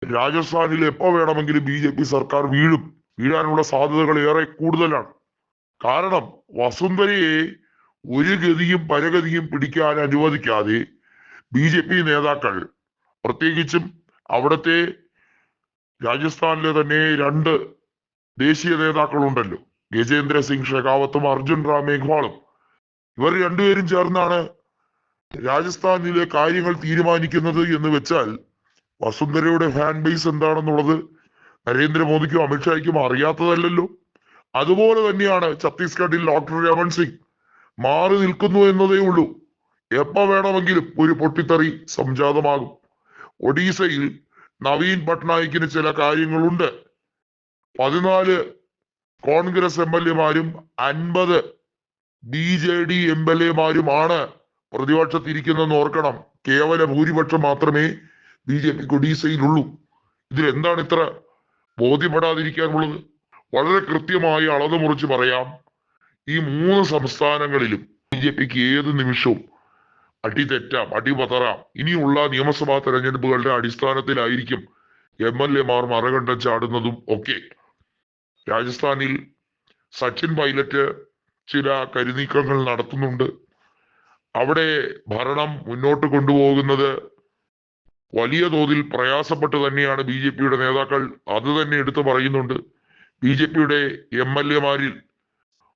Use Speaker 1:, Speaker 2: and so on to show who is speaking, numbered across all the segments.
Speaker 1: രാജസ്ഥാനിൽ എപ്പോ വേണമെങ്കിലും BJP സർക്കാർ വീഴാനുള്ള സാധ്യതകൾ ഏറെ കൂടുതലാണ്. കാരണം വസുന്ധരയെ ഒരു ഗതിയും പരഗതിയും പിടിക്കാൻ അനുവദിക്കാതെ BJP നേതാക്കൾ, പ്രത്യേകിച്ചും അവിടുത്തെ രാജസ്ഥാനിലെ തന്നെ 2 ദേശീയ നേതാക്കളുണ്ടല്ലോ, ഗജേന്ദ്ര സിംഗ് ഷെഖാവത്തും അർജുൻ റാം മേഘ്വാളും, ഇവർ രണ്ടുപേരും ചേർന്നാണ് രാജസ്ഥാനിലെ കാര്യങ്ങൾ തീരുമാനിക്കുന്നത് എന്ന് വെച്ചാൽ വസുന്ധരയുടെ ഫാൻ ബേസ് എന്താണെന്നുള്ളത് നരേന്ദ്രമോദിക്കും അമിത്ഷായ്ക്കും അറിയാത്തതല്ലല്ലോ. അതുപോലെ തന്നെയാണ് ഛത്തീസ്ഗഡിൽ ഡോക്ടർ രമൺ സിംഗ് മാറി നിൽക്കുന്നു എന്നതേ ഉള്ളൂ. എപ്പോ വേണമെങ്കിലും ഒരു പൊട്ടിത്തെറി സംജാതമാകും. ഒഡീസയിൽ നവീൻ പട്നായിക്കിന് ചില കാര്യങ്ങളുണ്ട്. 14 കോൺഗ്രസ് MLA മാരും 50 BJD MLA മാരുമാണ് പ്രതിപക്ഷത്തിരിക്കുന്നെന്ന് ഓർക്കണം. കേവല ഭൂരിപക്ഷം മാത്രമേ BJP ഒഡീസയിലുള്ളൂ. ഇതിൽ എന്താണ് ഇത്ര ബോധ്യപ്പെടാതിരിക്കാനുള്ളത്? വളരെ കൃത്യമായി അളന്നു മുറിച്ച് പറയാം, ഈ 3 സംസ്ഥാനങ്ങളിലും BJPക്ക് ഏത് നിമിഷവും അടിതെറ്റാം, അടിപതറാം. ഇനിയുള്ള നിയമസഭാ തെരഞ്ഞെടുപ്പുകളുടെ അടിസ്ഥാനത്തിലായിരിക്കും MLA മാർ മറകണ്ഠം ചാടുന്നതും ഒക്കെ. രാജസ്ഥാനിൽ സച്ചിൻ പൈലറ്റ് ചില കരുനീക്കങ്ങൾ നടത്തുന്നുണ്ട്. അവിടെ ഭരണം മുന്നോട്ട് കൊണ്ടുപോകുന്നത് വലിയ തോതിൽ പ്രയാസപ്പെട്ട് തന്നെയാണ് BJPയുടെ നേതാക്കൾ അത് തന്നെ എടുത്തു പറയുന്നുണ്ട്. BJPയുടെ MLA മാരിൽ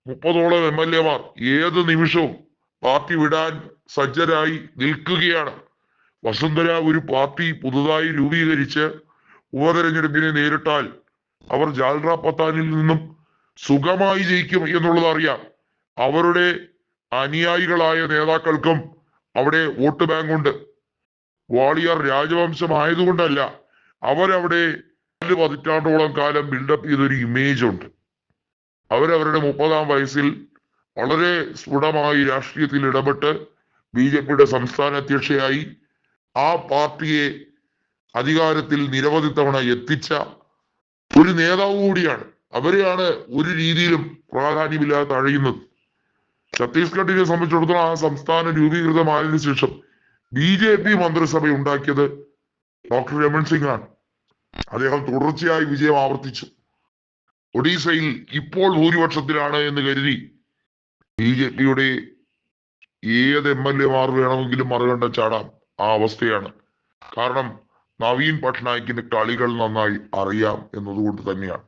Speaker 1: 30ഓളം MLA മാർ ഏത് നിമിഷവും പാർട്ടി വിടാൻ സജ്ജരായി നിൽക്കുകയാണ്. വസുന്ധര ഒരു പാർട്ടി പുതുതായി രൂപീകരിച്ച് ഉപതെരഞ്ഞെടുപ്പിനെ നേരിട്ടാൽ അവർ ജാൽറ പത്താനിൽ നിന്നും സുഖമായി ജയിക്കും എന്നുള്ളത് അറിയാം. അവരുടെ അനുയായികളായ നേതാക്കൾക്കും അവിടെ വോട്ട് ബാങ്ക് ഉണ്ട്. ഗ്വാളിയർ രാജവംശം ആയതുകൊണ്ടല്ല, അവരവിടെ 4 പതിറ്റാണ്ടോളം കാലം ബിൽഡപ്പ് ചെയ്തൊരു ഇമേജ് ഉണ്ട്. അവരവരുടെ 30ാം വയസ്സിൽ വളരെ സ്ഫുടമായി രാഷ്ട്രീയത്തിൽ ഇടപെട്ട് BJPയുടെ സംസ്ഥാന അധ്യക്ഷയായി ആ പാർട്ടിയെ അധികാരത്തിൽ നിരവധി തവണ എത്തിച്ച ഒരു നേതാവ് കൂടിയാണ്. അവരെയാണ് ഒരു രീതിയിലും പ്രാധാന്യമില്ലാതെ തഴയുന്നത്. ഛത്തീസ്ഗഡിനെ സംബന്ധിച്ചിടത്തോളം ആ സംസ്ഥാനം രൂപീകൃതമായതിനു ശേഷം BJP മന്ത്രിസഭ ഉണ്ടാക്കിയത് ഡോക്ടർ രമൺ സിംഗ് ആണ്. അദ്ദേഹം തുടർച്ചയായി വിജയം ആവർത്തിച്ചു. ഒഡീസയിൽ ഇപ്പോൾ ഭൂരിപക്ഷത്തിലാണ് എന്ന് കരുതി BJPയുടെ ഏത് MLA മാർ വേണമെങ്കിലും മറുകണ്ഠം ചാടാം. ആ അവസ്ഥയാണ്. കാരണം നവീൻ പട്നായിക്കിന് കളികൾ നന്നായി അറിയാം എന്നതുകൊണ്ട് തന്നെയാണ്.